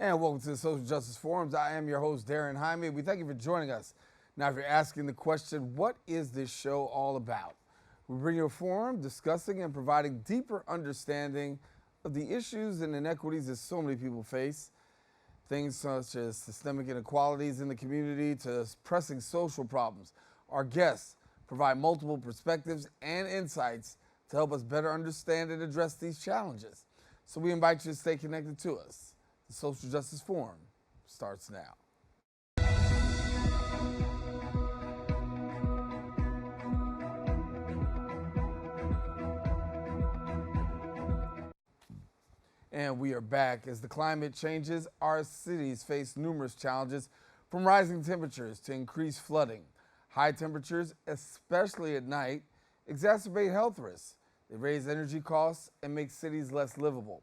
And welcome to the Social Justice Forums. I am your host, Daren Jaime. We thank you for joining us. Now, if you're asking the question, what is this show all about? We bring you a forum discussing and providing deeper understanding of the issues and inequities that so many people face. Things such as systemic inequalities in the community to pressing social problems. Our guests provide multiple perspectives and insights to help us better understand and address these challenges. So we invite you to stay connected to us. The Social Justice Forum starts now. And we are back. As the climate changes, our cities face numerous challenges, from rising temperatures to increased flooding. High temperatures, especially at night, exacerbate health risks. They raise energy costs and make cities less livable.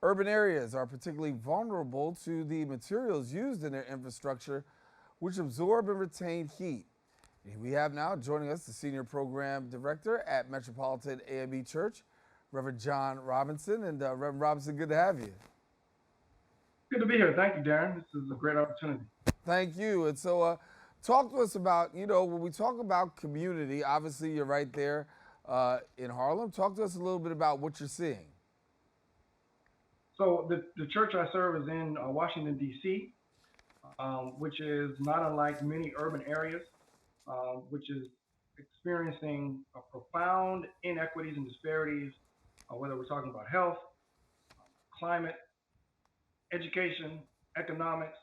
Urban areas are particularly vulnerable to the materials used in their infrastructure, which absorb and retain heat. We have now joining us the Senior Program Director at Metropolitan AME Church, Reverend John Robinson. And Reverend Robinson, good to have you. Good to be here. Thank you, Daren. This is a great opportunity. Thank you. And so talk to us about, when we talk about community, obviously you're right there in Harlem. Talk to us a little bit about what you're seeing. So the church I serve is in Washington, D.C., which is not unlike many urban areas, which is experiencing profound inequities and disparities, whether we're talking about health, climate, education, economics.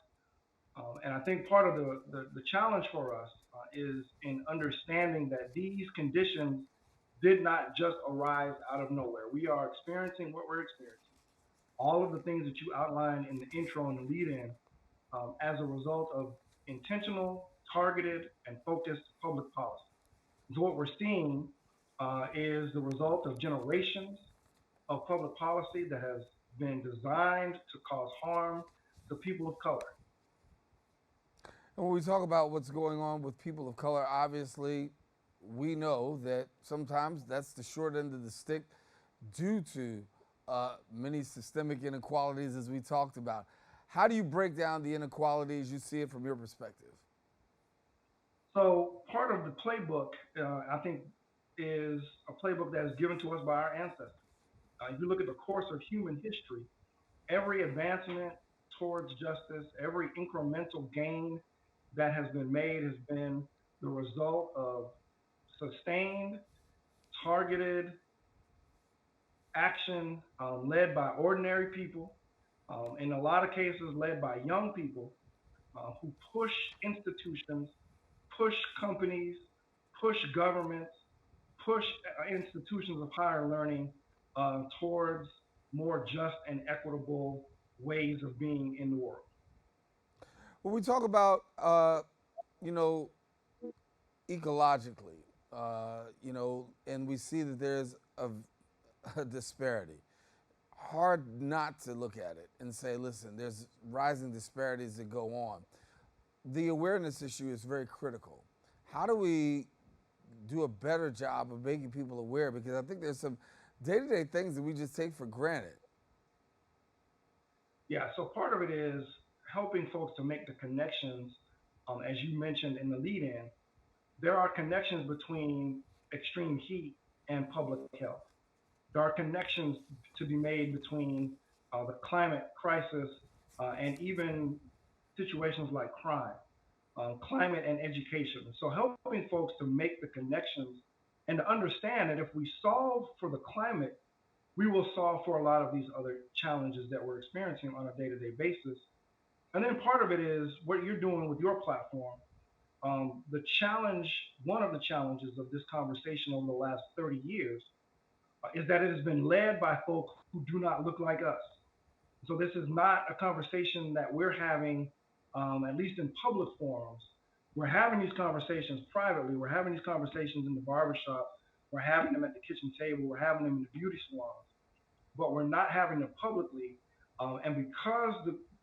And I think part of the challenge for us is in understanding that these conditions did not just arise out of nowhere. We are experiencing what we're experiencing. All of the things that you outlined in the intro and the lead-in as a result of intentional, targeted, and focused public policy. So what we're seeing is the result of generations of public policy that has been designed to cause harm to people of color. And when we talk about what's going on with people of color, obviously we know that sometimes that's the short end of the stick due to many systemic inequalities, as we talked about. How do you break down the inequalities you see it from your perspective? So part of the playbook, I think, is a playbook that is given to us by our ancestors. If you look at the course of human history, every advancement towards justice, every incremental gain that has been made has been the result of sustained, targeted action led by ordinary people, in a lot of cases led by young people who push institutions, push companies, push governments, push institutions of higher learning towards more just and equitable ways of being in the world. When we talk about, ecologically, and we see that there's a disparity. Hard not to look at it and say, listen, there's rising disparities that go on. The awareness issue is very critical. How do we do a better job of making people aware? Because I think there's some day-to-day things that we just take for granted. Yeah, so part of it is helping folks to make the connections, as you mentioned in the lead-in. There are connections between extreme heat and public health. There are connections to be made between the climate crisis and even situations like crime, climate and education. So helping folks to make the connections and to understand that if we solve for the climate, we will solve for a lot of these other challenges that we're experiencing on a day-to-day basis. And then part of it is what you're doing with your platform. The challenge, one of the challenges of this conversation over the last 30 years is that it has been led by folks who do not look like us. So this is not a conversation that we're having, at least in public forums. We're having these conversations privately. We're having these conversations in the barbershop. We're having them at the kitchen table. We're having them in the beauty salons. But we're not having them publicly. And because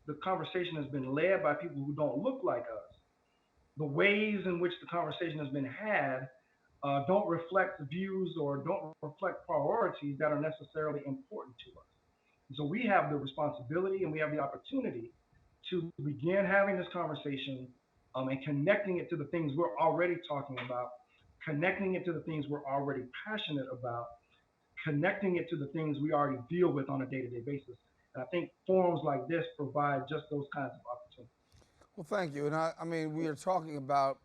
the conversation has been led by people who don't look like us, the ways in which the conversation has been had don't reflect views or don't reflect priorities that are necessarily important to us. So we have the responsibility and we have the opportunity to begin having this conversation and connecting it to the things we're already talking about, connecting it to the things we're already passionate about, connecting it to the things we already deal with on a day-to-day basis. And I think forums like this provide just those kinds of opportunities. Well, thank you. And I mean, we are talking about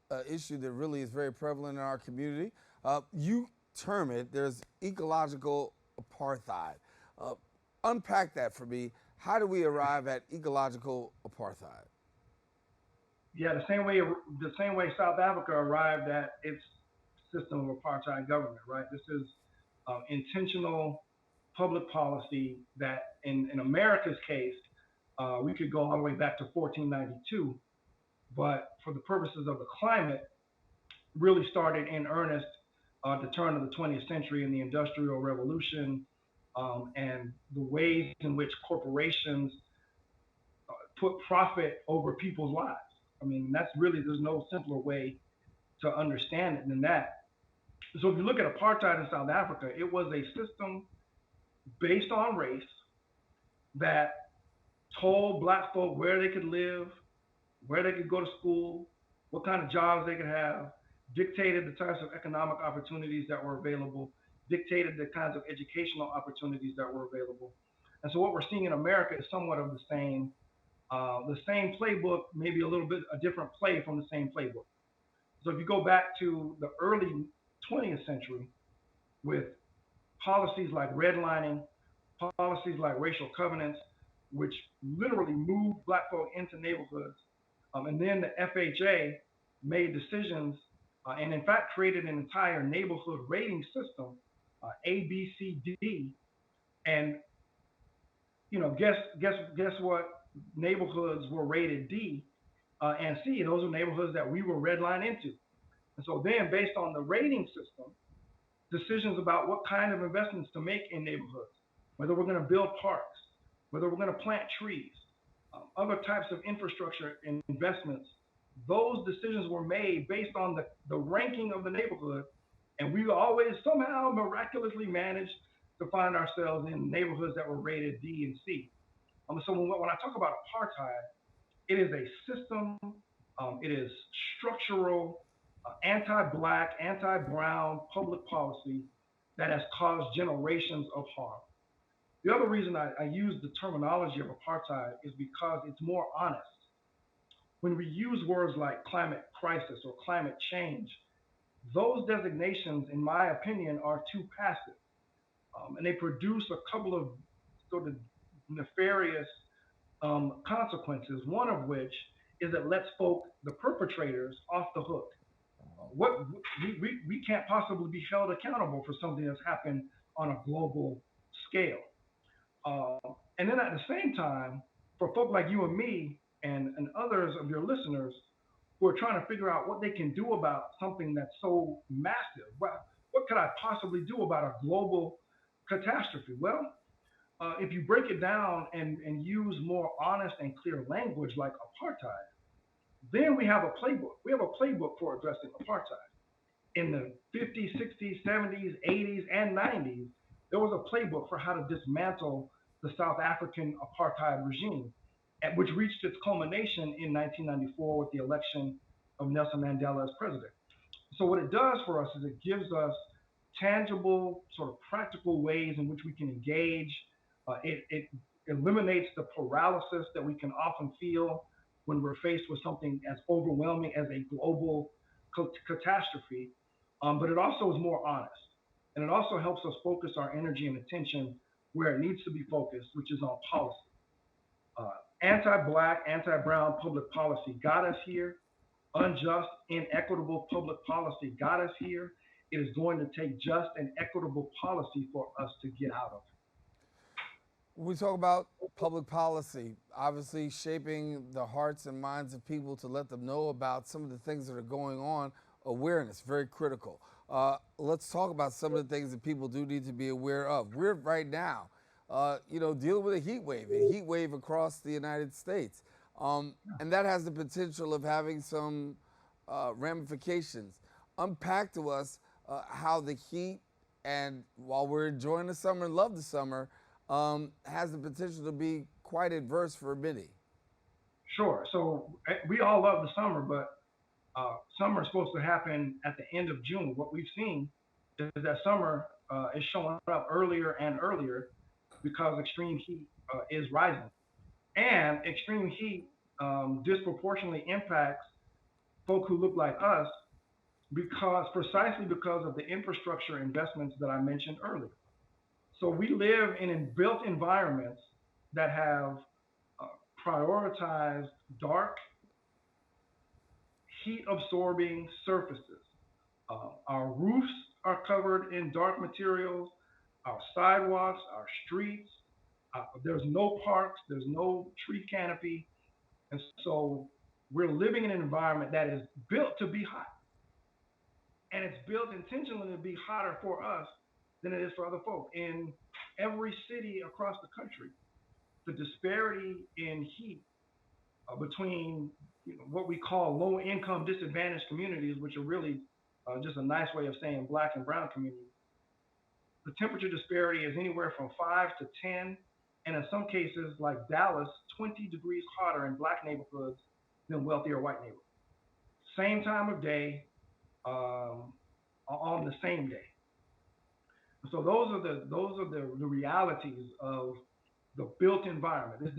an issue that really is very prevalent in our community. You term it, there's ecological apartheid. Uh, Unpack that for me. How do we arrive at ecological apartheid? Yeah, the same way South Africa arrived at its system of apartheid government, right? This is intentional public policy that, in America's case, we could go all the way back to 1492, but for the purposes of the climate, really started in earnest at the turn of the 20th century in the Industrial Revolution, and the ways in which corporations put profit over people's lives. I mean, that's really, there's no simpler way to understand it than that. So if you look at apartheid in South Africa, it was a system based on race that told black folk where they could live, where they could go to school, what kind of jobs they could have, dictated the types of economic opportunities that were available, dictated the kinds of educational opportunities that were available. And so what we're seeing in America is somewhat of the same playbook, maybe a little bit a different play from the same playbook. So if you go back to the early 20th century with policies like redlining, policies like racial covenants, which literally moved black folk into neighborhoods. And then the FHA made decisions and, in fact, created an entire neighborhood rating system, A, B, C, D. And guess what? Neighborhoods were rated D and C. Those are neighborhoods that we were redlined into. And so then, based on the rating system, decisions about what kind of investments to make in neighborhoods, whether we're going to build parks, whether we're going to plant trees, other types of infrastructure investments, those decisions were made based on the ranking of the neighborhood. And we always somehow miraculously managed to find ourselves in neighborhoods that were rated D and C. So when I talk about apartheid, it is a system, it is structural, anti-black, anti-brown public policy that has caused generations of harm. The other reason I use the terminology of apartheid is because it's more honest. When we use words like climate crisis or climate change, those designations, in my opinion, are too passive. And they produce a couple of sort of nefarious consequences, one of which is it lets folk, the perpetrators, off the hook. What we can't possibly be held accountable for something that's happened on a global scale. Uh, and then at the same time, for folk like you and me and others of your listeners who are trying to figure out what they can do about something that's so massive, what could I possibly do about a global catastrophe? Well, if you break it down and use more honest and clear language like apartheid, then we have a playbook. We have a playbook for addressing apartheid. In the 50s, 60s, 70s, 80s, and 90s, there was a playbook for how to dismantle the South African apartheid regime, which reached its culmination in 1994 with the election of Nelson Mandela as president. So, what it does for us is it gives us tangible, sort of practical ways in which we can engage. It eliminates the paralysis that we can often feel when we're faced with something as overwhelming as a global catastrophe. But it also is more honest. And it also helps us focus our energy and attention where it needs to be focused, which is on policy. Anti-black, anti-brown public policy got us here. Unjust, inequitable public policy got us here. It is going to take just and equitable policy for us to get out of When we talk about public policy, obviously shaping the hearts and minds of people to let them know about some of the things that are going on, awareness, very critical. Let's talk about some of the things that people do need to be aware of. We're right now, dealing with a heat wave across the United States. And that has the potential of having some ramifications. Unpack to us how the heat, and while we're enjoying the summer and love the summer, has the potential to be quite adverse for many. Sure. So we all love the summer, but summer is supposed to happen at the end of June. What we've seen is that summer is showing up earlier and earlier because extreme heat is rising. And extreme heat disproportionately impacts folk who look like us precisely because of the infrastructure investments that I mentioned earlier. So we live in built environments that have uh, prioritized dark, heat absorbing surfaces. Our roofs are covered in dark materials, our sidewalks, our streets. There's no parks, there's no tree canopy. And so we're living in an environment that is built to be hot. And it's built intentionally to be hotter for us than it is for other folk. In every city across the country, the disparity in heat between what we call low income disadvantaged communities, which are really just a nice way of saying black and brown communities, the temperature disparity is anywhere from 5 to 10, and in some cases, like Dallas, 20 degrees hotter in black neighborhoods than wealthier white neighborhoods. Same time of day, um, on the same day. So those are the realities of the built environment. This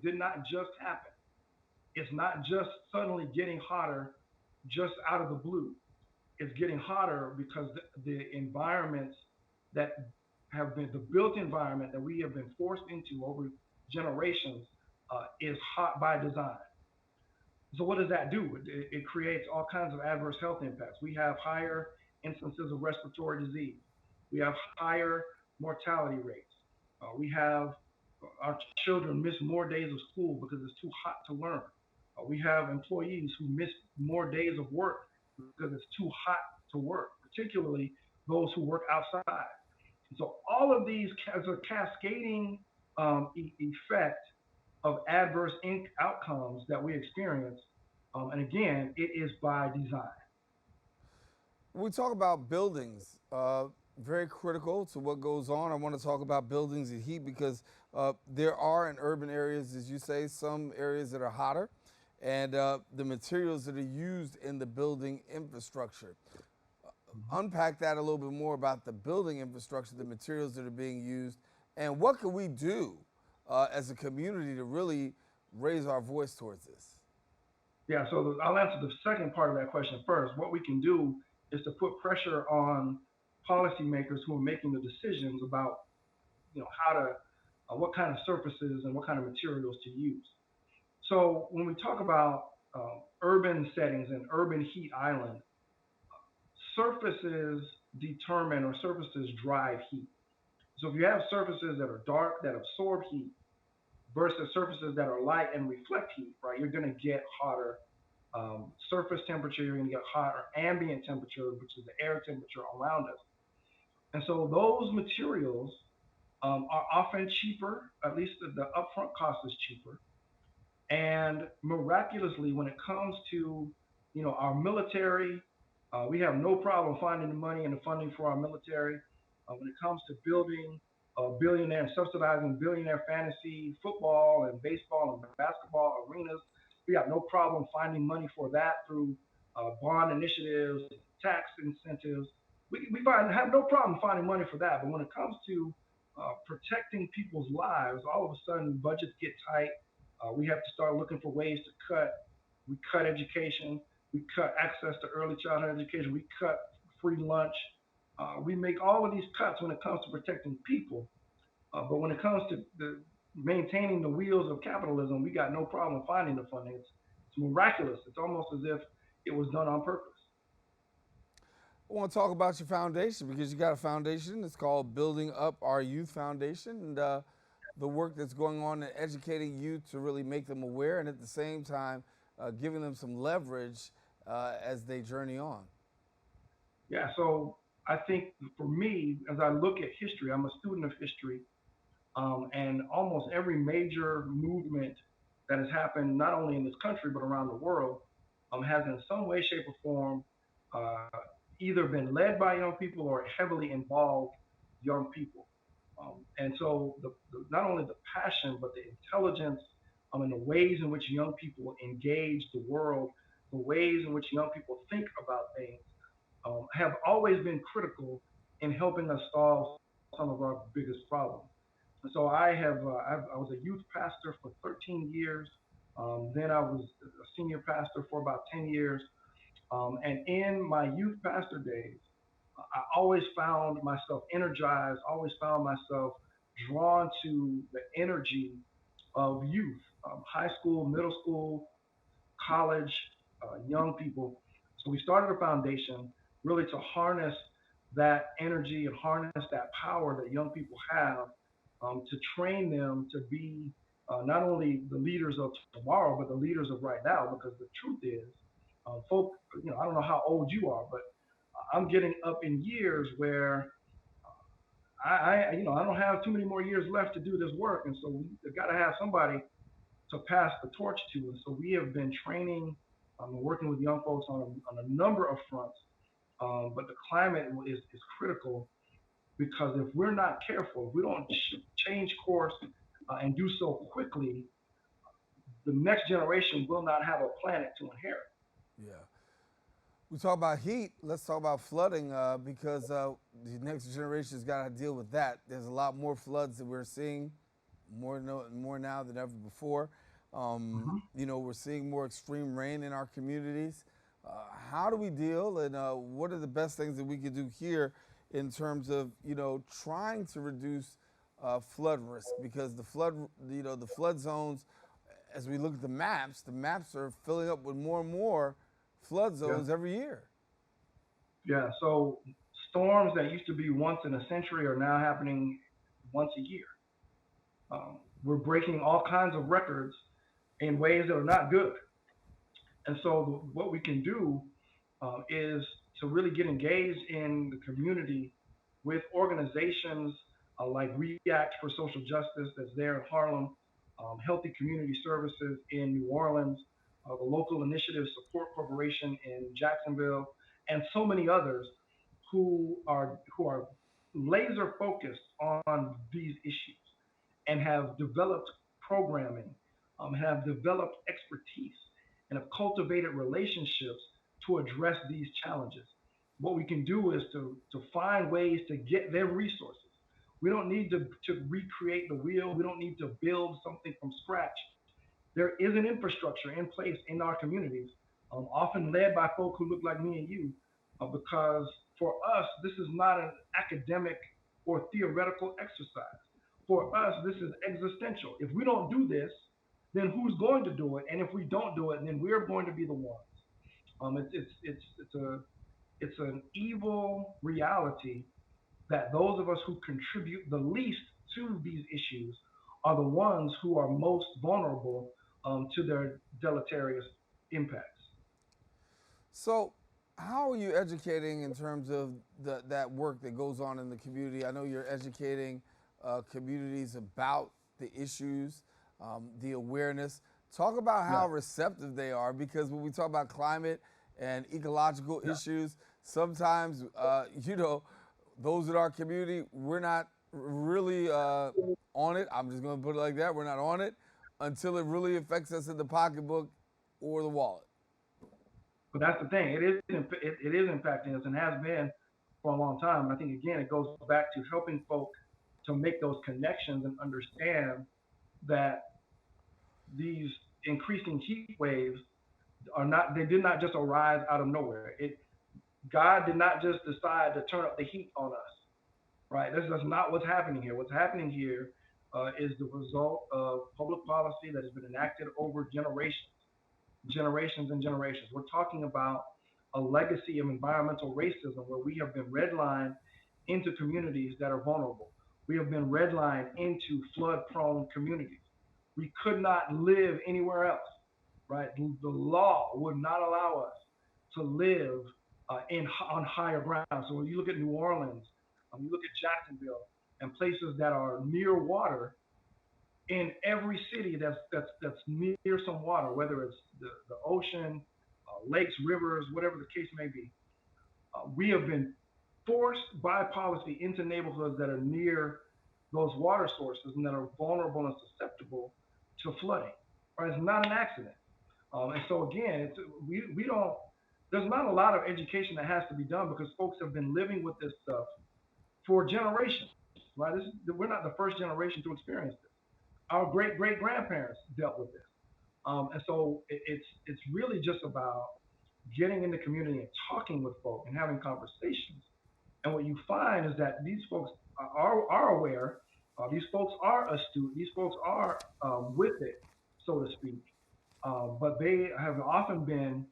did not just happen. It's not just suddenly getting hotter just out of the blue. It's getting hotter because the environments that have been the built environment that we have been forced into over generations is hot by design. So what does that do? It creates all kinds of adverse health impacts. We have higher instances of respiratory disease. We have higher mortality rates. We have our children miss more days of school because it's too hot to learn. We have employees who miss more days of work because it's too hot to work, particularly those who work outside. So all of these as a cascading effect of adverse outcomes that we experience. And again, it is by design. When we talk about buildings, very critical to what goes on. I want to talk about buildings and heat because there are in urban areas, as you say, some areas that are hotter, and the materials that are used in the building infrastructure. Mhm. Unpack that a little bit more about the building infrastructure, the materials that are being used, and what can we do as a community to really raise our voice towards this? Yeah, so I'll answer the second part of that question first. What we can do is to put pressure on policymakers who are making the decisions about, how to, what kind of surfaces and what kind of materials to use. So when we talk about urban settings and urban heat island, surfaces determine or surfaces drive heat. So if you have surfaces that are dark that absorb heat versus surfaces that are light and reflect heat, right, you're going to get hotter surface temperature, you're going to get hotter ambient temperature, which is the air temperature around us. And so those materials are often cheaper, at least the upfront cost is cheaper. And miraculously, when it comes to our military, we have no problem finding the money and the funding for our military. When it comes to building billionaire and subsidizing billionaire fantasy football and baseball and basketball arenas, we have no problem finding money for that through bond initiatives, tax incentives. We have no problem finding money for that. But when it comes to protecting people's lives, all of a sudden budgets get tight. We have to start looking for ways to cut. We cut education. We cut access to early childhood education. We cut free lunch. We make all of these cuts when it comes to protecting people. But when it comes to maintaining the wheels of capitalism, we got no problem finding the funding. It's miraculous. It's almost as if it was done on purpose. I want to talk about your foundation because you got a foundation. It's called Building Up Our Youth Foundation, and the work that's going on in educating youth to really make them aware and at the same time giving them some leverage as they journey on. Yeah. So I think for me, as I look at history, I'm a student of history, and almost every major movement that has happened not only in this country but around the world has in some way, shape, or form uh, either been led by young people or heavily involved young people. And so not only the passion but the intelligence and the ways in which young people engage the world, the ways in which young people think about things, have always been critical in helping us solve some of our biggest problems. And so I was a youth pastor for 13 years. Then I was a senior pastor for about 10 years. And in my youth pastor days, I always found myself energized, always found myself drawn to the energy of youth, high school, middle school, college, young people. So we started a foundation really to harness that energy and harness that power that young people have, to train them to be not only the leaders of tomorrow, but the leaders of right now. Because the truth is, folk, I don't know how old you are, but I'm getting up in years where I don't have too many more years left to do this work, and so we got to have somebody to pass the torch to. And so we have been training and working with young folks on a number of fronts. But the climate is critical because if we're not careful, if we don't change course and do so quickly, the next generation will not have a planet to inherit. Yeah. We talk about heat. Let's talk about flooding because the next generation's got to deal with that. There's a lot more floods that we're seeing, more now than ever before. Hmm. We're seeing more extreme rain in our communities. How do we deal, and what are the best things that we can do here in terms of trying to reduce flood risk? Because the flood zones, as we look at the maps are filling up with more and more flood Yeah, zones every year. yeah. So storms that used to be once in a century are now happening once a year. We're breaking all kinds of records in ways that are not good. And so what we can do is to really get engaged in the community with organizations like React for Social Justice that's there in Harlem, Healthy Community Services in New Orleans, the Local Initiative Support Corporation in Jacksonville, and so many others who are laser focused on these issues and have developed programming, have developed expertise, and have cultivated relationships to address these challenges. What we can do is to find ways to get their resources. We don't need to recreate the wheel. We don't need to build something from scratch. There is an infrastructure in place in our communities, often led by folk who look like me and you, because for us, this is not an academic or theoretical exercise. For us, this is existential. If we don't do this, then who's going to do it? And if we don't do it, then we're going to be the ones. It's an evil reality that those of us who contribute the least to these issues are the ones who are most vulnerable to their deleterious impacts. So, how are you educating in terms of that work that goes on in the community? I know you're educating communities about the issues, the awareness. Talk about Yeah, how receptive they are, because when we talk about climate and ecological yeah. issues, sometimes, those in our community, we're not really on it. I'm just going to put it like that. We're not on it until it really affects us in the pocketbook or the wallet. But that's the thing. It is impacting us and has been for a long time. I think again it goes back to helping folk to make those connections and understand that these increasing heat waves are not they did not just arise out of nowhere. God did not just decide to turn up the heat on us, right? That's not what's happening here. What's happening here is the result of public policy that has been enacted over generations and generations. We're talking about a legacy of environmental racism where we have been redlined into communities that are vulnerable. We have been redlined into flood prone communities. We could not live anywhere else, right? The law would not allow us to live on higher ground. So when you look at New Orleans, you look at Jacksonville, and places that are near water, in every city that's near some water, whether it's the ocean, lakes, rivers, whatever the case may be, we have been forced by policy into neighborhoods that are near those water sources and that are vulnerable and susceptible to flooding. right? It's not an accident. And so again, we don't. There's not a lot of education that has to be done because folks have been living with this stuff for generations, right? We're not the first generation to experience this. Our great grandparents dealt with this, and so it's really just about getting in the community and talking with folk and having conversations. And what you find is that these folks are aware. These folks are astute. These folks are with it, so to speak. But they have often been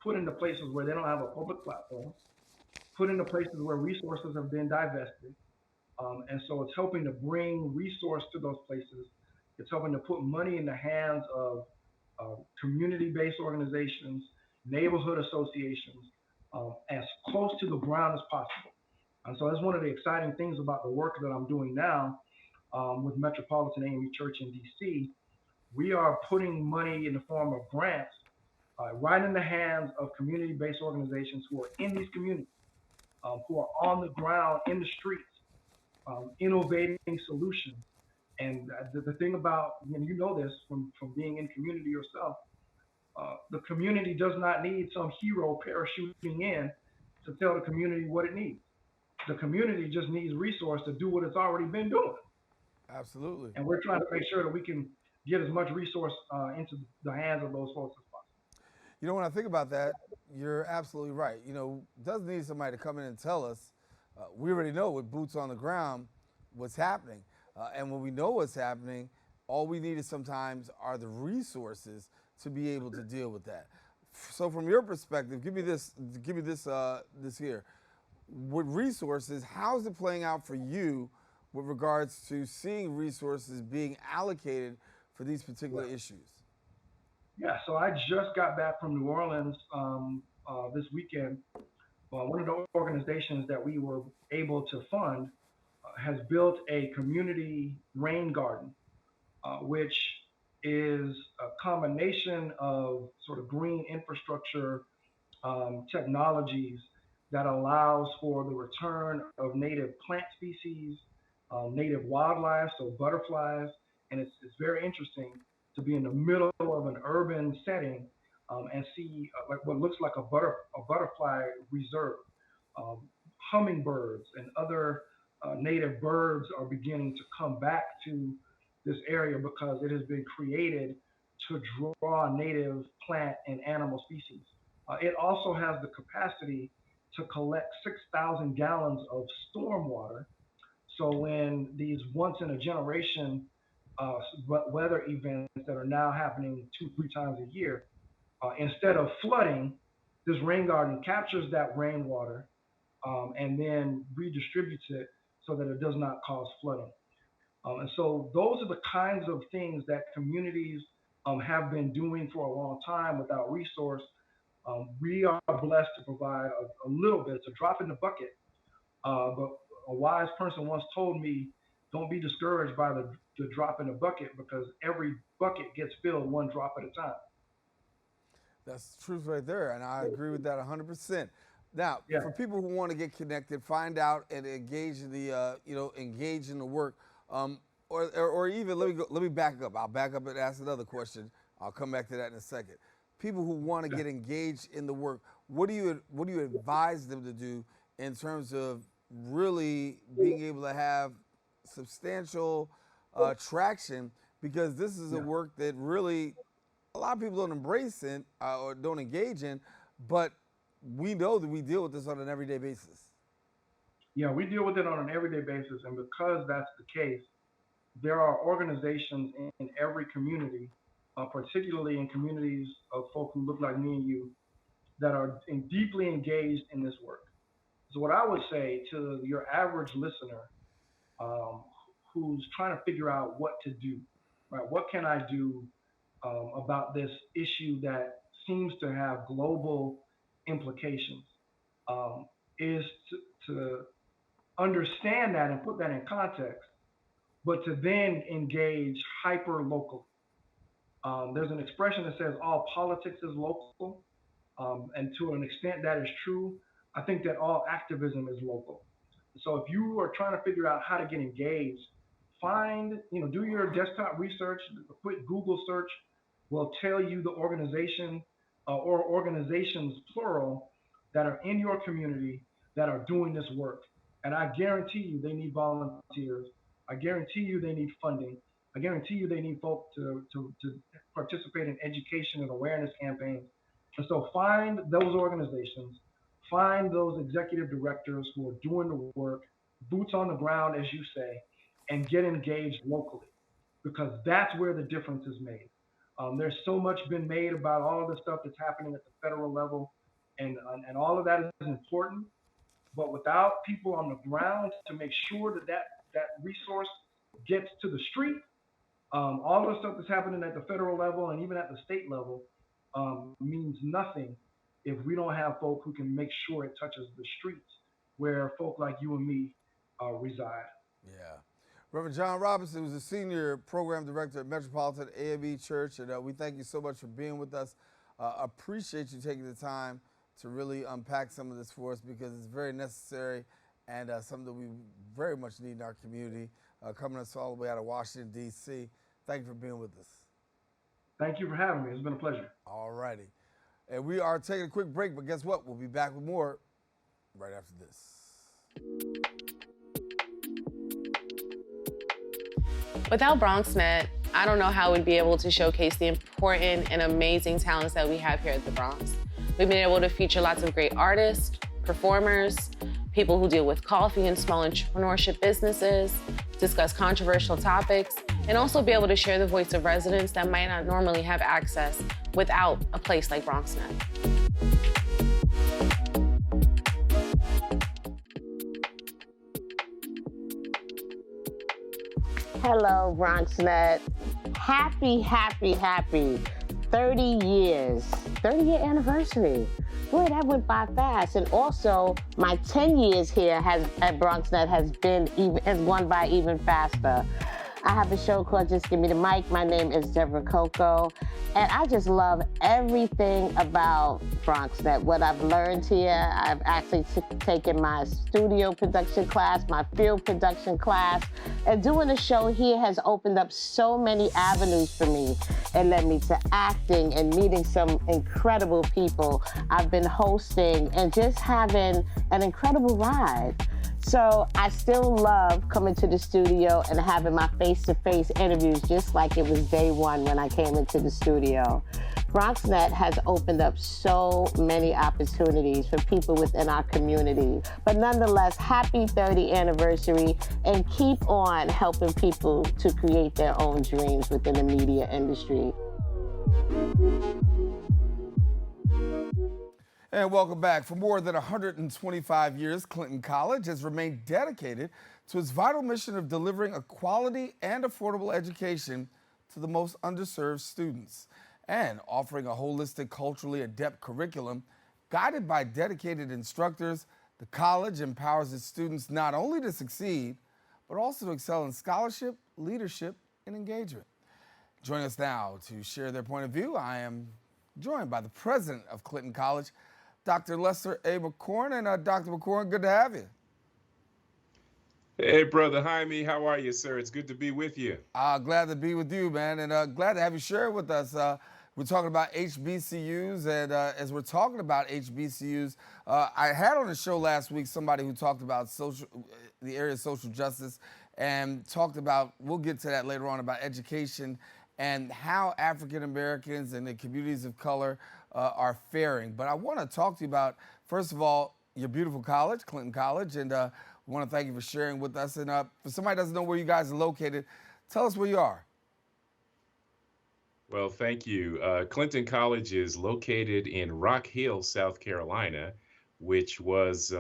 put into places where they don't have a public platform, put into places where resources have been divested. And so it's helping to bring resource to those places. It's helping to put money in the hands of community-based organizations, neighborhood associations, as close to the ground as possible. And so that's one of the exciting things about the work that I'm doing now with Metropolitan AME Church in DC. We are putting money in the form of grants right in the hands of community-based organizations who are in these communities, who are on the ground in the streets, innovating solutions. And the thing about, you know this from being in community yourself, the community does not need some hero parachuting in to tell the community what it needs. The community just needs resource to do what it's already been doing. Absolutely. And we're trying to make sure that we can get as much resource into the hands of those folks as possible. You know, when I think about that, you're absolutely right. You know, doesn't need somebody to come in and tell us. We already know with boots on the ground what's happening. And when we know what's happening, all we need is sometimes are the resources to be able to deal with that. So from your perspective, this here. With resources, how's it playing out for you with regards to seeing resources being allocated for these particular issues? Yeah, so I just got back from New Orleans this weekend. One of the organizations that we were able to fund has built a community rain garden, which is a combination of sort of green infrastructure technologies that allows for the return of native plant species, native wildlife, so butterflies, and it's very interesting to be in the middle of an urban setting and see like what looks like a butterfly reserve. Um, Hummingbirds and other native birds are beginning to come back to this area because it has been created to draw native plant and animal species. It also has the capacity to collect 6,000 gallons of storm water. So when these once in a generation uh, weather events that are now happening two, three times a year, instead of flooding, this rain garden captures that rainwater and then redistributes it so that it does not cause flooding. And so those are the kinds of things that communities have been doing for a long time without resource. We are blessed to provide a little bit. It's a drop in the bucket. But a wise person once told me, don't be discouraged by the drop in the bucket because every bucket gets filled one drop at a time. That's the truth right there, and I agree with that 100%. Now, Yeah, for people who want to get connected, find out and engage in engage in the work, or even let me back up. I'll back up and ask another question. I'll come back to that in a second. People who want to yeah, get engaged in the work, what do you advise them to do in terms of really being able to have substantial traction? Because this is a yeah. work that really a lot of people don't embrace it or don't engage in, but we know that we deal with this on an everyday basis. Yeah, we deal with it on an everyday basis. And because that's the case, there are organizations in every community, particularly in communities of folk who look like me and you, that are deeply engaged in this work. So, what I would say to your average listener um, who's trying to figure out what to do, right? What can I do about this issue that seems to have global implications? Um, is to understand that and put that in context, but to then engage hyper local. There's an expression that says all politics is local, and to an extent that is true. I think that all activism is local. So if you are trying to figure out how to get engaged, do your desktop research. A quick Google search will tell you the organization or organizations, plural, that are in your community that are doing this work. And I guarantee you they need volunteers. I guarantee you they need funding. I guarantee you they need folks to participate in education and awareness campaigns. And so find those organizations, find those executive directors who are doing the work, boots on the ground, as you say, and get engaged locally because that's where the difference is made. There's so much been made about all of the stuff that's happening at the federal level, and all of that is important. But without people on the ground to make sure that resource gets to the street, all of the stuff that's happening at the federal level and even at the state level means nothing if we don't have folk who can make sure it touches the streets where folk like you and me reside. Yeah. Reverend John Robinson, who's the senior program director at Metropolitan AME Church, and we thank you so much for being with us. Appreciate you taking the time to really unpack some of this for us because it's very necessary and something that we very much need in our community. Coming us all the way out of Washington, D.C. Thank you for being with us. Thank you for having me. It's been a pleasure. All righty. And we are taking a quick break, but guess what? We'll be back with more right after this. Without BronxNet, I don't know how we'd be able to showcase the important and amazing talents that we have here at the Bronx. We've been able to feature lots of great artists, performers, people who deal with coffee and small entrepreneurship businesses, discuss controversial topics, and also be able to share the voice of residents that might not normally have access without a place like BronxNet. Hello, BronxNet. Happy 30 years, 30-year anniversary. Boy, that went by fast. And also, my 10 years here at BronxNet has gone by even faster. I have a show called Just Give Me the Mic. My name is Deborah Coco. And I just love everything about BronxNet. What I've learned here, I've actually taken my studio production class, my field production class, and doing a show here has opened up so many avenues for me. It led me to acting and meeting some incredible people. I've been hosting and just having an incredible ride. So I still love coming to the studio and having my face-to-face interviews just like it was day one when I came into the studio. BronxNet has opened up so many opportunities for people within our community. But nonetheless, happy 30th anniversary and keep on helping people to create their own dreams within the media industry. And welcome back. For more than 125 years, Clinton College has remained dedicated to its vital mission of delivering a quality and affordable education to the most underserved students and offering a holistic, culturally adept curriculum. Guided by dedicated instructors, the college empowers its students not only to succeed, but also to excel in scholarship, leadership, and engagement. Joining us now to share their point of view, I am joined by the president of Clinton College, Dr. Lester A. McCorn. And Dr. McCorn, good to have you. Hey, Brother Jaime, how are you, sir? It's good to be with you. Glad to be with you, man, and glad to have you share with us. We're talking about HBCUs, and as we're talking about HBCUs, I had on the show last week somebody who talked about the area of social justice and talked about, we'll get to that later on, about education and how African Americans and the communities of color are faring. But I want to talk to you about, first of all, your beautiful college, Clinton College, and we want to thank you for sharing with us. And for somebody who doesn't know where you guys are located, tell us where you are. Well, thank you. Clinton College is located in Rock Hill, South Carolina, which was,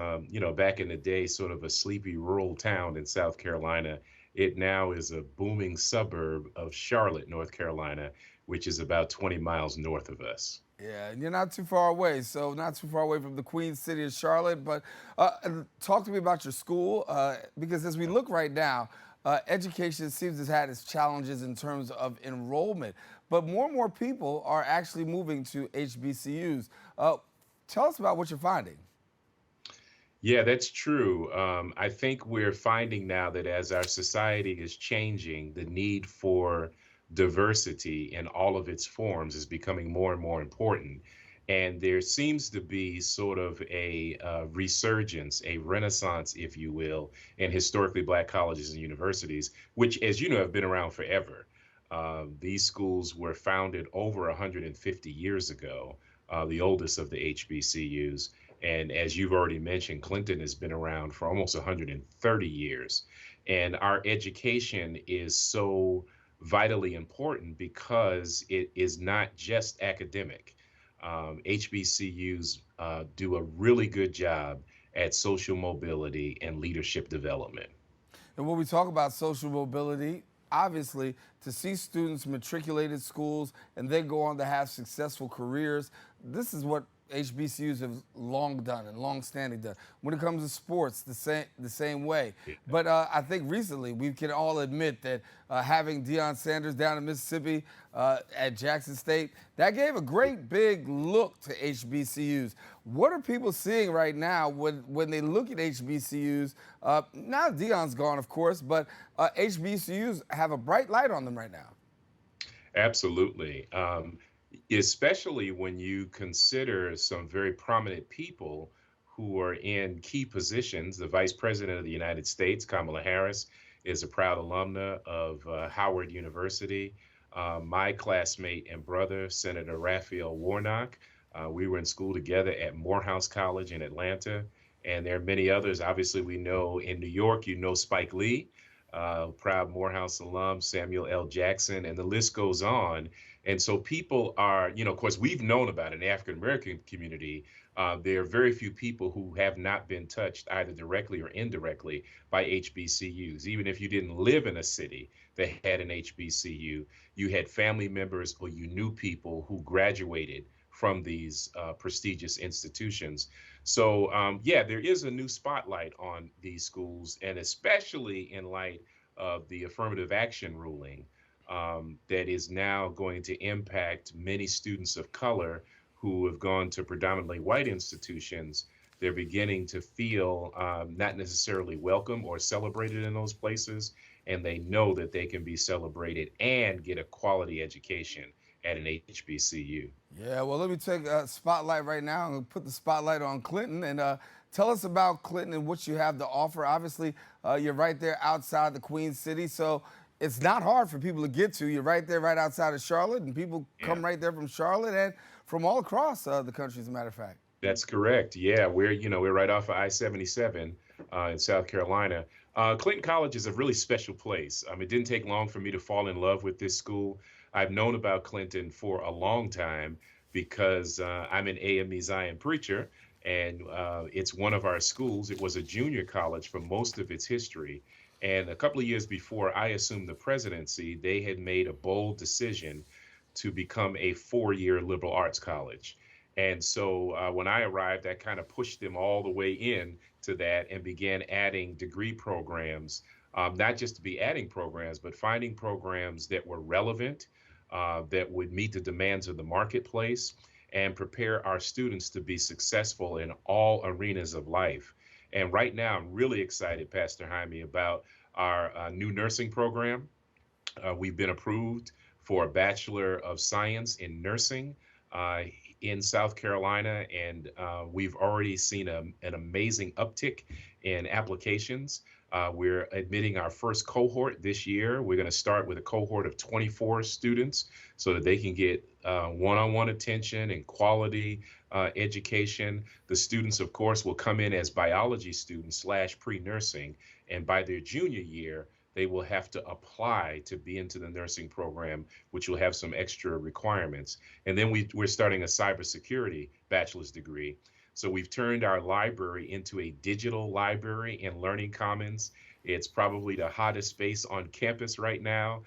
back in the day, sort of a sleepy rural town in South Carolina. It now is a booming suburb of Charlotte, North Carolina, which is about 20 miles north of us. Yeah, and you're not too far away, so not too far away from the Queen City of Charlotte. But talk to me about your school, because as we look right now, education seems to have had its challenges in terms of enrollment. But more and more people are actually moving to HBCUs. Tell us about what you're finding. Yeah, that's true. I think we're finding now that as our society is changing, the need for diversity in all of its forms is becoming more and more important. And there seems to be sort of a resurgence, a renaissance, if you will, in historically Black colleges and universities, which, as you know, have been around forever. These schools were founded over 150 years ago, the oldest of the HBCUs. And as you've already mentioned, Clinton has been around for almost 130 years. And our education is so vitally important because it is not just academic. HBCUs do a really good job at social mobility and leadership development. And when we talk about social mobility, obviously, to see students matriculate at schools and then go on to have successful careers, this is what HBCUs have long done and long standing done. When it comes to sports, the same way. But I think recently we can all admit that having Deion Sanders down in Mississippi at Jackson State, that gave a great big look to HBCUs. What are people seeing right now when they look at HBCUs? Now Deion's gone, of course, but HBCUs have a bright light on them right now. Absolutely. Especially when you consider some very prominent people who are in key positions. The Vice President of the United States, Kamala Harris, is a proud alumna of Howard University. My classmate and brother, Senator Raphael Warnock, we were in school together at Morehouse College in Atlanta. And there are many others. Obviously, we know in New York, you know Spike Lee, proud Morehouse alum, Samuel L. Jackson, and the list goes on. And so people are, of course, we've known about it in the African American community. There are very few people who have not been touched either directly or indirectly by HBCUs. Even if you didn't live in a city that had an HBCU, you had family members or you knew people who graduated from these prestigious institutions. So, yeah, there is a new spotlight on these schools, and especially in light of the affirmative action ruling that is now going to impact many students of color who have gone to predominantly white institutions. They're beginning to feel not necessarily welcome or celebrated in those places, and they know that they can be celebrated and get a quality education at an HBCU. Yeah, well, let me take a spotlight right now and put the spotlight on Clinton and tell us about Clinton and what you have to offer. Obviously, you're right there outside the Queen City, so it's not hard for people to get to. You're right there, right outside of Charlotte, and people come right there from Charlotte and from all across the country, as a matter of fact. That's correct. Yeah, we're right off of I-77 in South Carolina. Clinton College is a really special place. It didn't take long for me to fall in love with this school. I've known about Clinton for a long time because I'm an AME Zion preacher, and it's one of our schools. It was a junior college for most of its history. And a couple of years before I assumed the presidency, they had made a bold decision to become a 4-year liberal arts college. And so when I arrived, I kind of pushed them all the way in to that and began adding degree programs, not just to be adding programs, but finding programs that were relevant, that would meet the demands of the marketplace and prepare our students to be successful in all arenas of life. And right now, I'm really excited, Pastor Jaime, about our new nursing program. We've been approved for a Bachelor of Science in Nursing in South Carolina, and we've already seen an amazing uptick in applications. We're admitting our first cohort this year. We're going to start with a cohort of 24 students so that they can get one-on-one attention and quality education. The students, of course, will come in as biology students / pre-nursing, and by their junior year, they will have to apply to be into the nursing program, which will have some extra requirements. And then we're starting a cybersecurity bachelor's degree. So we've turned our library into a digital library in Learning Commons. It's probably the hottest space on campus right now.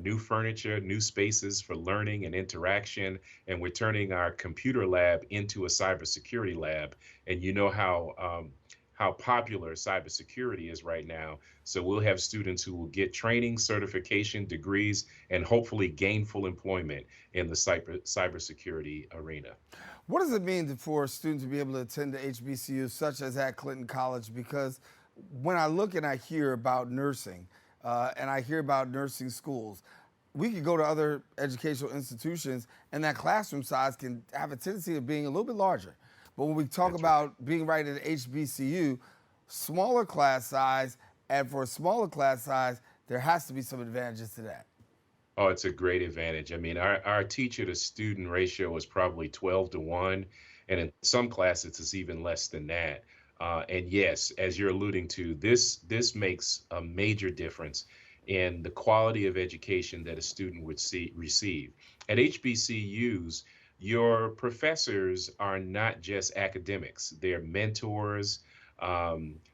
New furniture, new spaces for learning and interaction. And we're turning our computer lab into a cybersecurity lab. And you know how popular cybersecurity is right now. So we'll have students who will get training, certification, degrees, and hopefully gainful employment in the cybersecurity arena. What does it mean for students to be able to attend the HBCUs, such as at Clinton College? Because when I look and I hear about nursing, and I hear about nursing schools, we could go to other educational institutions, and that classroom size can have a tendency of being a little bit larger. But when we talk about being right at HBCU, smaller class size, and for a smaller class size, there has to be some advantages to that. Oh, it's a great advantage. I mean, our teacher to student ratio is probably 12 to 1, and in some classes it's even less than that. And yes, as you're alluding to, this makes a major difference in the quality of education that a student would receive. At HBCUs, your professors are not just academics, they're mentors.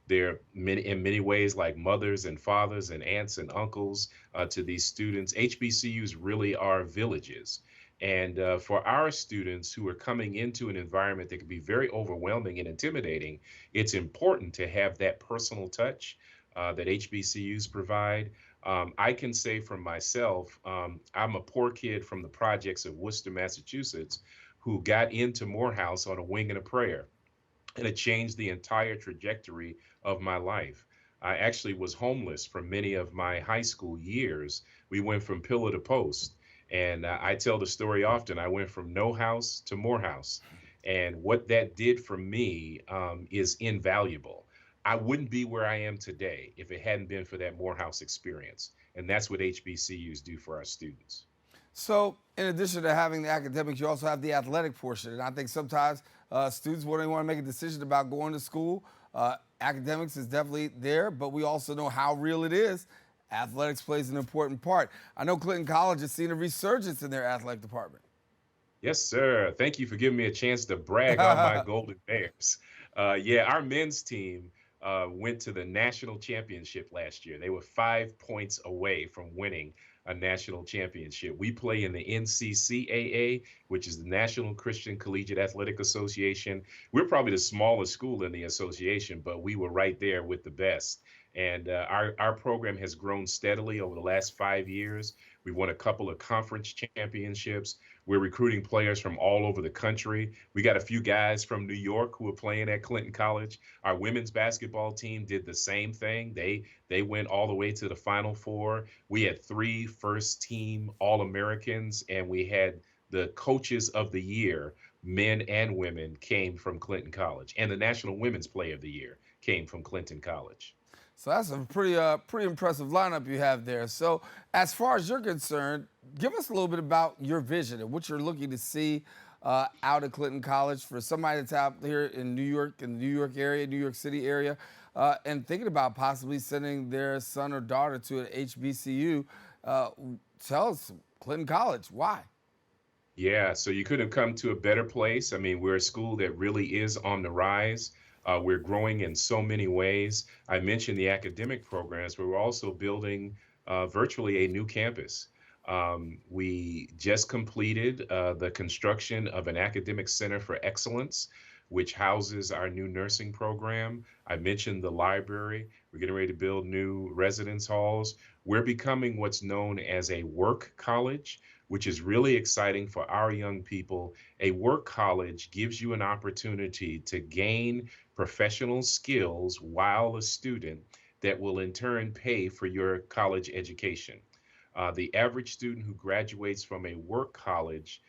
They're in many ways like mothers and fathers and aunts and uncles to these students. HBCUs really are villages. And for our students who are coming into an environment that can be very overwhelming and intimidating, it's important to have that personal touch that HBCUs provide. I can say for myself, I'm a poor kid from the projects of Worcester, Massachusetts, who got into Morehouse on a wing and a prayer. And it changed the entire trajectory of my life. I actually was homeless for many of my high school years. We went from pillar to post. And I tell the story often. I went from no house to Morehouse. And what that did for me is invaluable. I wouldn't be where I am today if it hadn't been for that Morehouse experience. And that's what HBCUs do for our students. So, in addition to having the academics, you also have the athletic portion. And I think sometimes students, when they want to make a decision about going to school, academics is definitely there, but we also know how real it is. Athletics plays an important part. I know Clinton College has seen a resurgence in their athletic department. Yes, sir. Thank you for giving me a chance to brag on my Golden Bears. Yeah, our men's team went to the national championship last year. They were 5 points away from winning a national championship. We play in the NCCAA, which is the National Christian Collegiate Athletic Association. We're probably the smallest school in the association, but we were right there with the best. And our program has grown steadily over the last 5 years. We've won a couple of conference championships. We're recruiting players from all over the country. We got a few guys from New York who are playing at Clinton College. Our women's basketball team did the same thing. They went all the way to the Final Four. We had 3 first-team All-Americans, and we had the coaches of the year, men and women, came from Clinton College. And the National Women's Player of the Year came from Clinton College. So that's a pretty impressive lineup you have there. So as far as you're concerned, give us a little bit about your vision and what you're looking to see out at Clinton College for somebody that's out here in New York, in the New York area, New York City area, and thinking about possibly sending their son or daughter to an HBCU. Tell us, Clinton College, why? Yeah, so you couldn't have come to a better place. I mean, we're a school that really is on the rise. We're growing in so many ways. I mentioned the academic programs, but we're also building virtually a new campus. We just completed the construction of an academic center for excellence, which houses our new nursing program. I mentioned the library. We're getting ready to build new residence halls. We're becoming what's known as a work college, which is really exciting for our young people. A work college gives you an opportunity to gain professional skills while a student that will in turn pay for your college education. The average student who graduates from a work college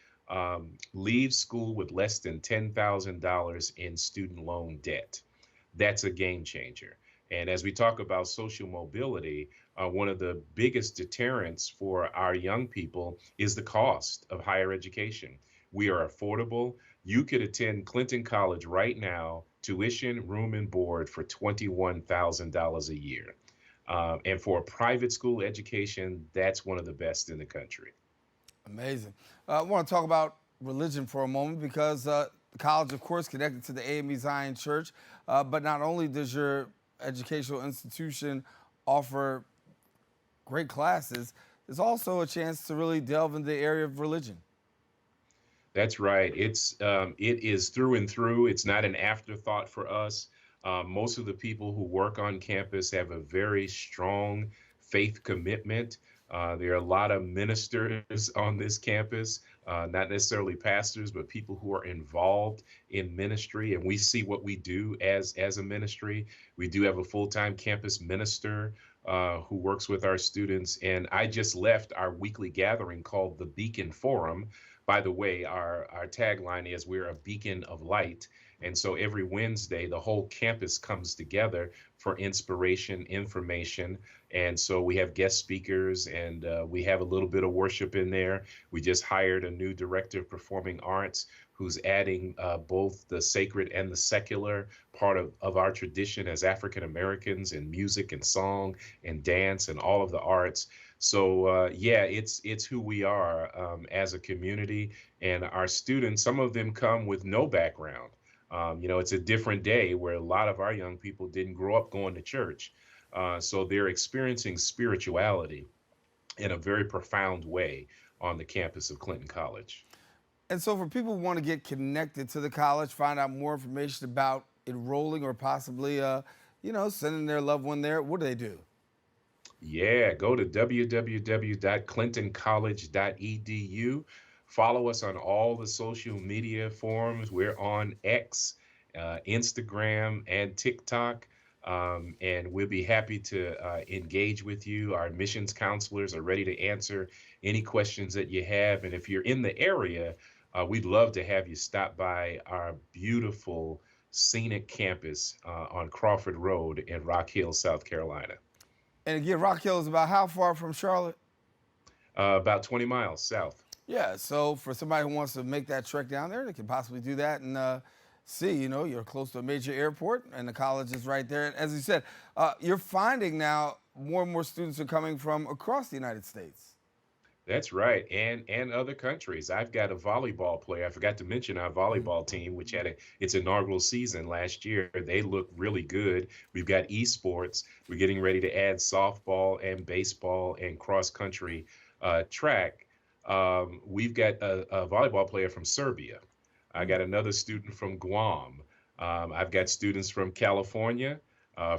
leaves school with less than $10,000 in student loan debt. That's a game changer. And as we talk about social mobility, one of the biggest deterrents for our young people is the cost of higher education. We are affordable. You could attend Clinton College right now, tuition, room, and board for $21,000 a year. And for a private school education, that's one of the best in the country. Amazing. I want to talk about religion for a moment because the college, of course, connected to the AME Zion Church. But not only does your educational institution offer great classes, there's also a chance to really delve into the area of religion. That's right. It is through and through. It's not an afterthought for us. Most of the people who work on campus have a very strong faith commitment. There are a lot of ministers on this campus, not necessarily pastors, but people who are involved in ministry. And we see what we do as a ministry. We do have a full-time campus minister who works with our students. And I just left our weekly gathering called the Beacon Forum. By the way, our tagline is we're a beacon of light. And so every Wednesday, the whole campus comes together for inspiration, information. And so we have guest speakers, and we have a little bit of worship in there. We just hired a new director of performing arts who's adding both the sacred and the secular part of our tradition as African Americans in music and song and dance and all of the arts. So yeah, it's who we are as a community. And our students, some of them come with no background. It's a different day where a lot of our young people didn't grow up going to church. So they're experiencing spirituality in a very profound way on the campus of Clinton College. And so for people who want to get connected to the college, find out more information about enrolling or possibly, sending their loved one there, what do they do? Yeah, go to www.clintoncollege.edu. Follow us on all the social media forums. We're on X, Instagram, and TikTok. And we'll be happy to engage with you. Our admissions counselors are ready to answer any questions that you have. And if you're in the area, we'd love to have you stop by our beautiful scenic campus on Crawford Road in Rock Hill, South Carolina. And again, Rock Hill is about how far from Charlotte? About 20 miles south. Yeah, so for somebody who wants to make that trek down there, they can possibly do that and see, you're close to a major airport and the college is right there. And as you said, you're finding now more and more students are coming from across the United States. That's right, and other countries. I've got a volleyball player. I forgot to mention our volleyball team, which had its inaugural season last year. They look really good. We've got esports. We're getting ready to add softball and baseball and cross country track. We've got a volleyball player from Serbia. I got another student from Guam. I've got students from California.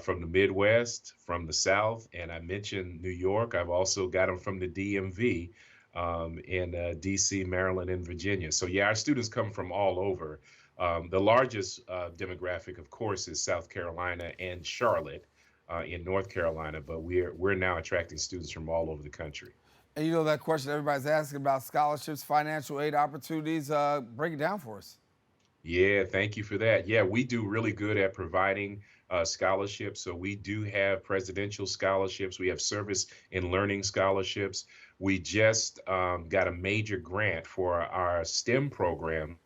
From the Midwest, from the South, and I mentioned New York. I've also got them from the DMV in DC, Maryland, and Virginia. So yeah, our students come from all over. The largest demographic, of course, is South Carolina and Charlotte in North Carolina, but we're now attracting students from all over the country. And that question everybody's asking about scholarships, financial aid opportunities, break it down for us. Yeah, thank you for that. Yeah, we do really good at providing scholarships. So we do have presidential scholarships. We have service and learning scholarships. We just got a major grant for our STEM programs.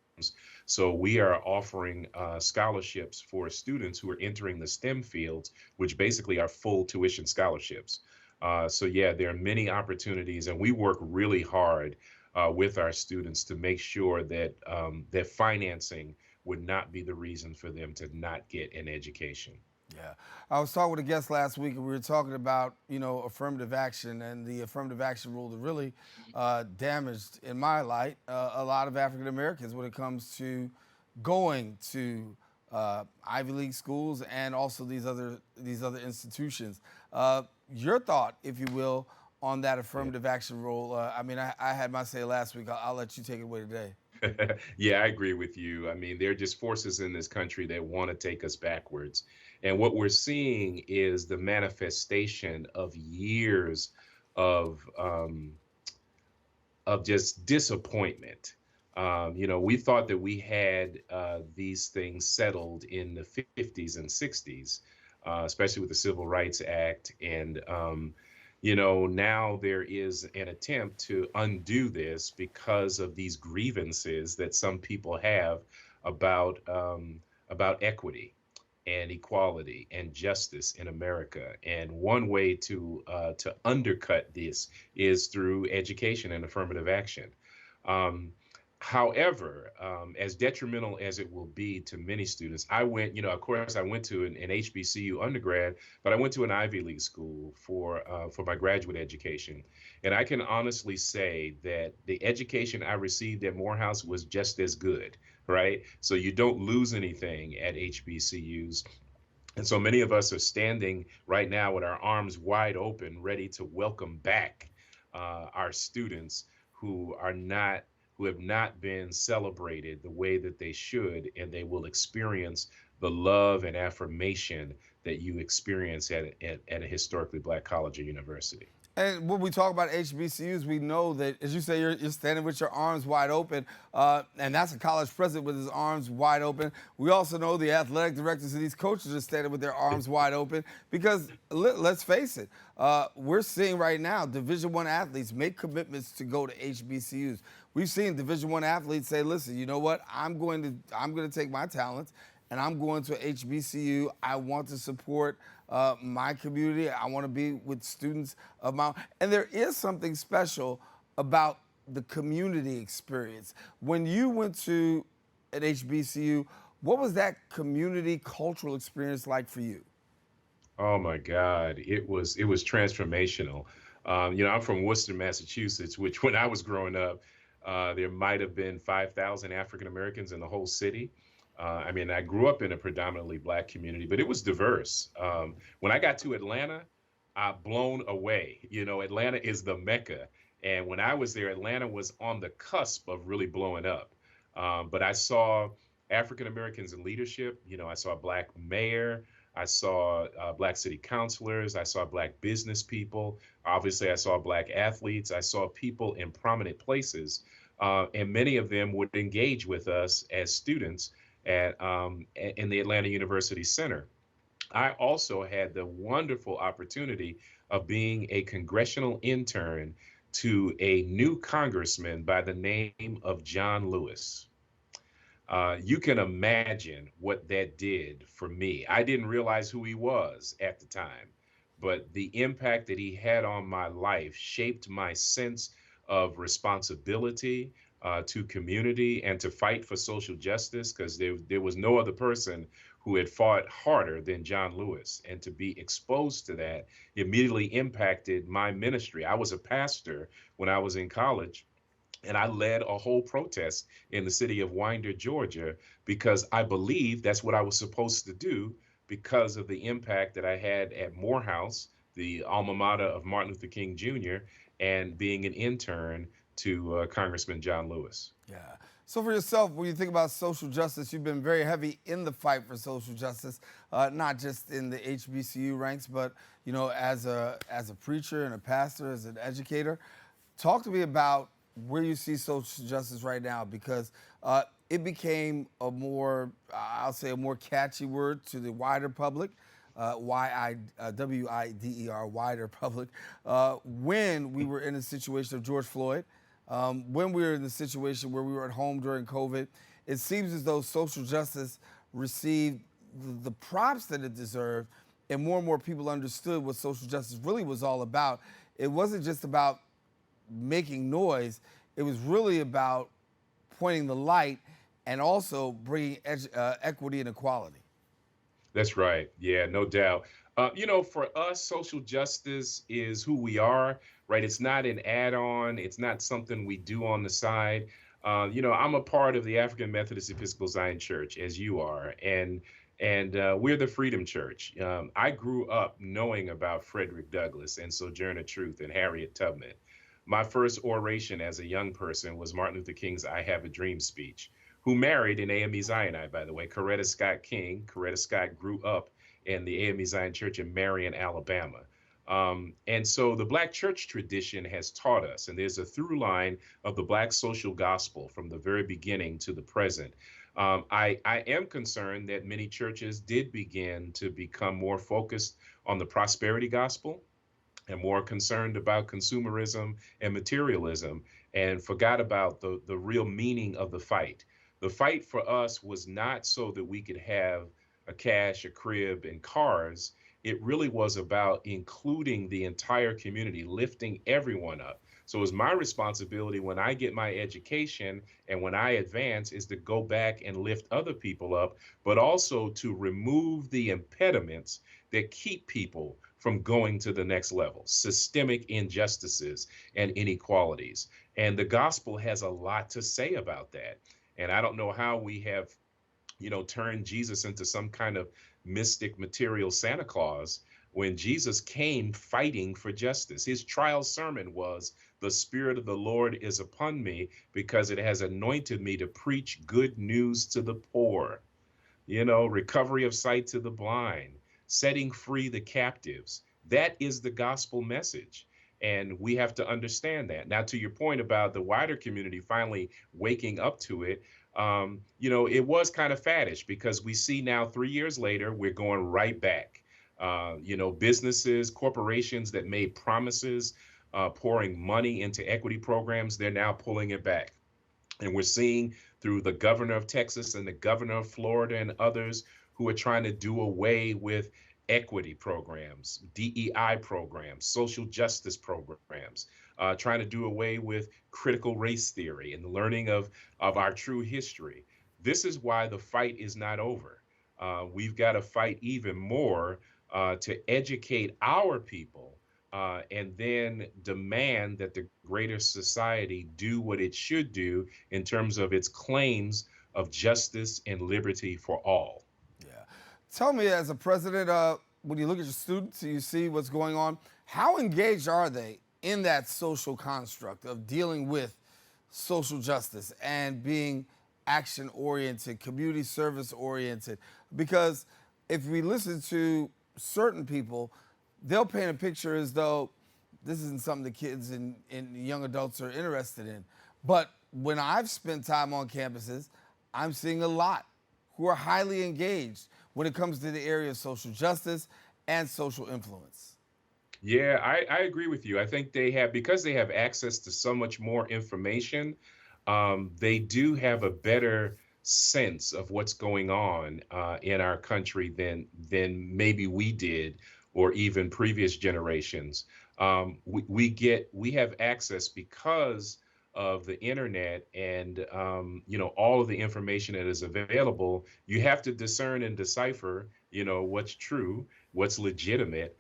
So we are offering scholarships for students who are entering the STEM fields, which basically are full tuition scholarships. So yeah, there are many opportunities, and we work really hard with our students to make sure that that financing would not be the reason for them to not get an education. Yeah. I was talking with a guest last week, and we were talking about, affirmative action, and the affirmative action rule that really damaged, in my light, a lot of African Americans when it comes to going to Ivy League schools and also these other institutions. Your thought, if you will, on that affirmative action rule. I had my say last week. I'll let you take it away today. Yeah, I agree with you. I mean, there are just forces in this country that want to take us backwards. And what we're seeing is the manifestation of years of just disappointment. We thought that we had these things settled in the 50s and 60s, especially with the Civil Rights Act. And now there is an attempt to undo this because of these grievances that some people have about equity and equality and justice in America. And one way to undercut this is through education and affirmative action. However, as detrimental as it will be to many students, I went, of course, I went to an HBCU undergrad, but I went to an Ivy League school for my graduate education. And I can honestly say that the education I received at Morehouse was just as good, right? So you don't lose anything at HBCUs. And so many of us are standing right now with our arms wide open, ready to welcome back our students who are not, who have not been celebrated the way that they should, and they will experience the love and affirmation that you experience at a historically Black college or university. And when we talk about HBCUs, we know that, as you say, you're standing with your arms wide open, and that's a college president with his arms wide open. We also know the athletic directors of these coaches are standing with their arms wide open because, let's face it, we're seeing right now Division I athletes make commitments to go to HBCUs. We've seen Division I athletes say, "Listen, you know what? I'm going to take my talents, and I'm going to HBCU. I want to support my community. I want to be with students of my own." And there is something special about the community experience. When you went to an HBCU, what was that community cultural experience like for you? Oh my God, it was transformational. I'm from Worcester, Massachusetts, which when I was growing up, there might have been 5,000 African Americans in the whole city. I mean, I grew up in a predominantly Black community, but it was diverse. When I got to Atlanta, I blown away. Atlanta is the Mecca, and when I was there, Atlanta was on the cusp of really blowing up. But I saw African Americans in leadership. I saw a Black mayor. I saw Black city councilors. I saw Black business people. Obviously, I saw Black athletes. I saw people in prominent places, and many of them would engage with us as students in the Atlanta University Center. I also had the wonderful opportunity of being a congressional intern to a new congressman by the name of John Lewis. You can imagine what that did for me. I didn't realize who he was at the time, but the impact that he had on my life shaped my sense of responsibility to community and to fight for social justice, because there was no other person who had fought harder than John Lewis. And to be exposed to that immediately impacted my ministry. I was a pastor when I was in college, and I led a whole protest in the city of Winder, Georgia, because I believed that's what I was supposed to do because of the impact that I had at Morehouse, the alma mater of Martin Luther King Jr., and being an intern to Congressman John Lewis. Yeah. So for yourself, when you think about social justice, you've been very heavy in the fight for social justice, not just in the HBCU ranks, but as a preacher and a pastor, as an educator. Talk to me about where you see social justice right now, because it became a more, I'll say, a more catchy word to the wider public, WIDER, wider public, when we were in the situation of George Floyd. When we were in the situation where we were at home during COVID, it seems as though social justice received the props that it deserved, and more people understood what social justice really was all about. It wasn't just about making noise. It was really about pointing the light and also bringing equity and equality. That's right. Yeah, no doubt. For us, social justice is who we are, right? It's not an add-on. It's not something we do on the side. I'm a part of the African Methodist Episcopal Zion Church, as you are, and we're the Freedom Church. I grew up knowing about Frederick Douglass and Sojourner Truth and Harriet Tubman. My first oration as a young person was Martin Luther King's "I Have a Dream" speech, who married an AME Zionite, by the way, Coretta Scott King. Coretta Scott grew up in the AME Zion Church in Marion, Alabama. And so the Black church tradition has taught us, and there's a through line of the Black social gospel from the very beginning to the present. I am concerned that many churches did begin to become more focused on the prosperity gospel and more concerned about consumerism and materialism, and forgot about the real meaning of the fight. The fight for us was not so that we could have a cash, a crib, and cars. It really was about including the entire community, lifting everyone up. So it's my responsibility when I get my education and when I advance is to go back and lift other people up, but also to remove the impediments that keep people from going to the next level, systemic injustices and inequalities. And the gospel has a lot to say about that. And I don't know how we have turned Jesus into some kind of mystic material Santa Claus when Jesus came fighting for justice. His trial sermon was, "The Spirit of the Lord is upon me because it has anointed me to preach good news to the poor, recovery of sight to the blind, setting free the captives." That is the gospel message. And we have to understand that. Now, to your point about the wider community finally waking up to it, it was kind of faddish because we see now 3 years later, we're going right back. Businesses, corporations that made promises, pouring money into equity programs, they're now pulling it back. And we're seeing through the governor of Texas and the governor of Florida and others who are trying to do away with equity programs, DEI programs, social justice programs, trying to do away with critical race theory and the learning of our true history. This is why the fight is not over. We've got to fight even more to educate our people and then demand that the greater society do what it should do in terms of its claims of justice and liberty for all. Yeah. Tell me, as a president, when you look at your students and you see what's going on, how engaged are they in that social construct of dealing with social justice and being action-oriented, community service-oriented? Because if we listen to certain people, they'll paint a picture as though this isn't something the kids and young adults are interested in. But when I've spent time on campuses, I'm seeing a lot who are highly engaged when it comes to the area of social justice and social influence. Yeah, I agree with you. I think because they have access to so much more information, they do have a better sense of what's going on in our country than maybe we did or even previous generations. We have access because of the internet and all of the information that is available. You have to discern and decipher what's true, what's legitimate,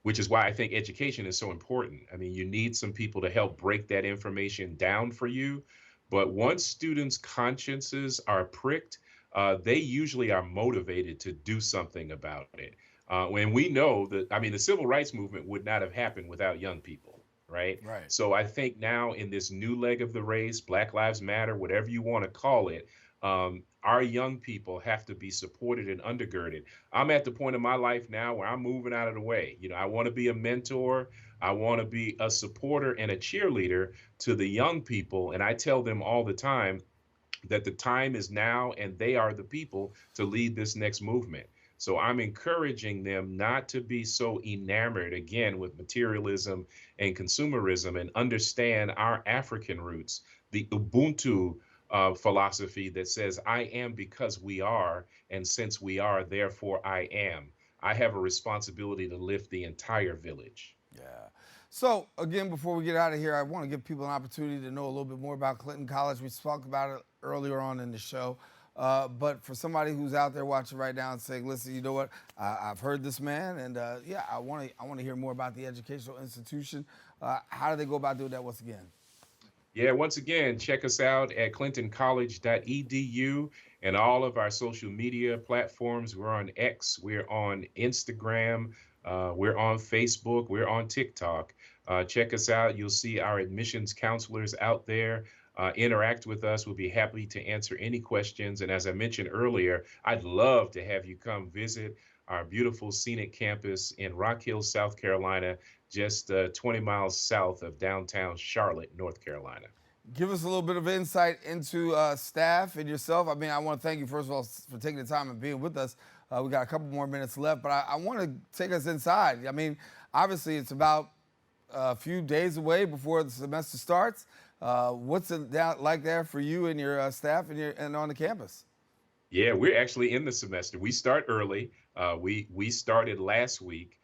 which is why I think education is so important. I mean, you need some people to help break that information down for you. But once students' consciences are pricked, they usually are motivated to do something about it. When we know that, the civil rights movement would not have happened without young people, right? Right. So I think now in this new leg of the race, Black Lives Matter, whatever you want to call it, our young people have to be supported and undergirded. I'm at the point in my life now where I'm moving out of the way. I want to be a mentor. I want to be a supporter and a cheerleader to the young people. And I tell them all the time that the time is now and they are the people to lead this next movement. So I'm encouraging them not to be so enamored, again, with materialism and consumerism, and understand our African roots, the Ubuntu philosophy that says, I am because we are, and since we are, therefore I am. I have a responsibility to lift the entire village. Yeah. So, again, before we get out of here, I want to give people an opportunity to know a little bit more about Clinton College. We spoke about it earlier on in the show. But for somebody who's out there watching right now and saying, listen, you know what, I've heard this man, and I want to hear more about the educational institution. How do they go about doing that once again? Yeah, once again, check us out at clintoncollege.edu and all of our social media platforms. We're on X, we're on Instagram, we're on Facebook, we're on TikTok. Check us out. You'll see our admissions counselors out there. Interact with us. We'll be happy to answer any questions. And as I mentioned earlier, I'd love to have you come visit our beautiful scenic campus in Rock Hill, South Carolina, just 20 miles south of downtown Charlotte, North Carolina. Give us a little bit of insight into staff and yourself. I want to thank you, first of all, for taking the time and being with us. We got a couple more minutes left, but I want to take us inside. Obviously, it's about a few days away before the semester starts. What's it like there for you and your staff and on the campus? Yeah, we're actually in the semester. We start early. We started last week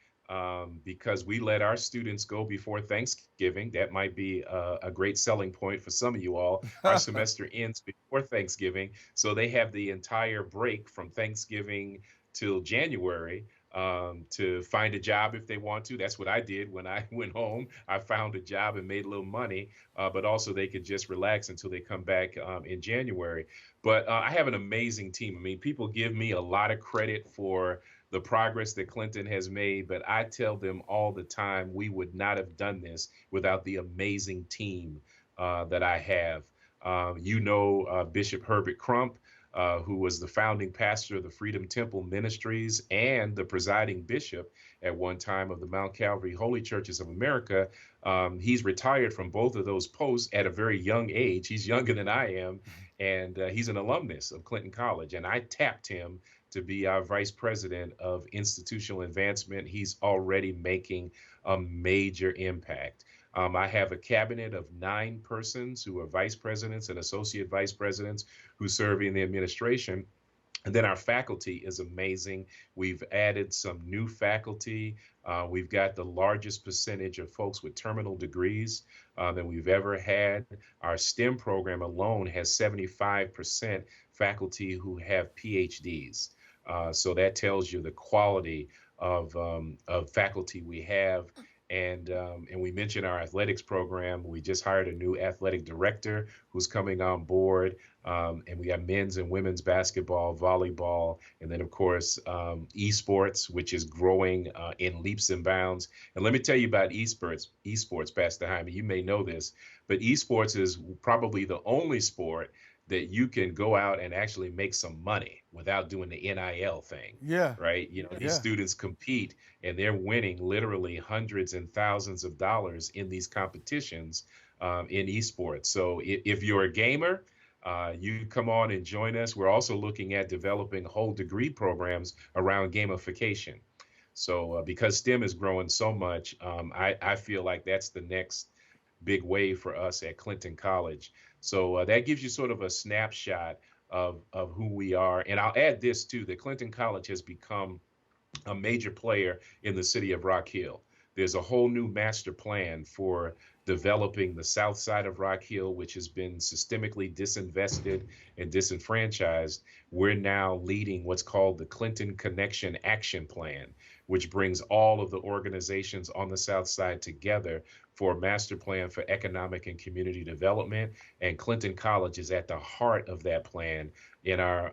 because we let our students go before Thanksgiving. That might be a great selling point for some of you all. Our semester ends before Thanksgiving, so they have the entire break from Thanksgiving till January to find a job if they want to. That's what I did when I went home. I found a job and made a little money, but also they could just relax until they come back in January. But I have an amazing team. I mean, people give me a lot of credit for the progress that Clinton has made, but I tell them all the time we would not have done this without the amazing team that I have. Bishop Herbert Crump, who was the founding pastor of the Freedom Temple Ministries and the presiding bishop at one time of the Mount Calvary Holy Churches of America. He's retired from both of those posts at a very young age. He's younger than I am, and he's an alumnus of Clinton College. And I tapped him to be our vice president of institutional advancement. He's already making a major impact. I have a cabinet of 9 persons who are vice presidents and associate vice presidents who serve in the administration. And then our faculty is amazing. We've added some new faculty. We've got the largest percentage of folks with terminal degrees than we've ever had. Our STEM program alone has 75% faculty who have PhDs. So that tells you the quality of faculty we have. And we mentioned our athletics program. We just hired a new athletic director who's coming on board. And we have men's and women's basketball, volleyball, and then, of course, esports, which is growing in leaps and bounds. And let me tell you about esports, Pastor Jaime. You may know this, but esports is probably the only sport that you can go out and actually make some money without doing the NIL thing. Yeah. Right. These students compete and they're winning literally hundreds and thousands of dollars in these competitions in esports. So if you're a gamer, you come on and join us. We're also looking at developing whole degree programs around gamification. So because STEM is growing so much, I feel like that's the next big wave for us at Clinton College. So that gives you sort of a snapshot of who we are. And I'll add this too, that Clinton College has become a major player in the city of Rock Hill. There's a whole new master plan for developing the south side of Rock Hill, which has been systemically disinvested and disenfranchised. We're now leading what's called the Clinton Connection Action Plan, which brings all of the organizations on the south side together for a master plan for economic and community development. And Clinton College is at the heart of that plan. In our,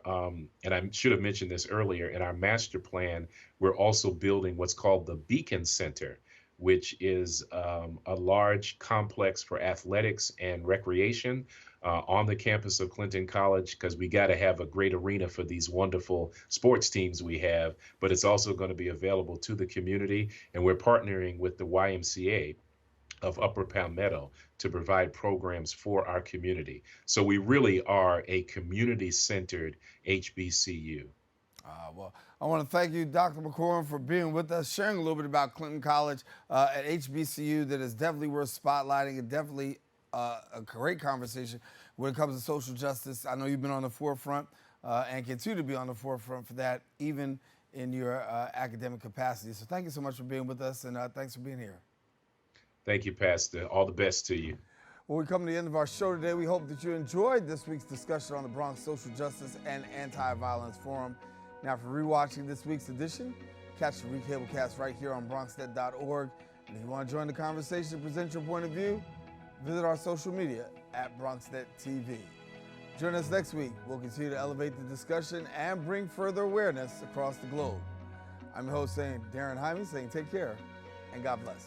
and I should have mentioned this earlier, in our master plan, we're also building what's called the Beacon Center, which is a large complex for athletics and recreation on the campus of Clinton College, because we got to have a great arena for these wonderful sports teams we have, but it's also going to be available to the community. And we're partnering with the YMCA of Upper Palmetto to provide programs for our community. So we really are a community-centered HBCU. Well, I want to thank you, Dr. McCorn, for being with us, sharing a little bit about Clinton College at HBCU. That is definitely worth spotlighting and definitely a great conversation when it comes to social justice. I know you've been on the forefront and continue to be on the forefront for that, even in your academic capacity. So thank you so much for being with us, and thanks for being here. Thank you, Pastor. All the best to you. Well, we come to the end of our show today. We hope that you enjoyed this week's discussion on the Bronx Social Justice and Anti-Violence Forum. Now, for rewatching this week's edition, catch the recablecast right here on BronxNet.org. And if you want to join the conversation and present your point of view, visit our social media at BronxNet TV. Join us next week. We'll continue to elevate the discussion and bring further awareness across the globe. I'm your host, Daren Jaime, saying take care and God bless.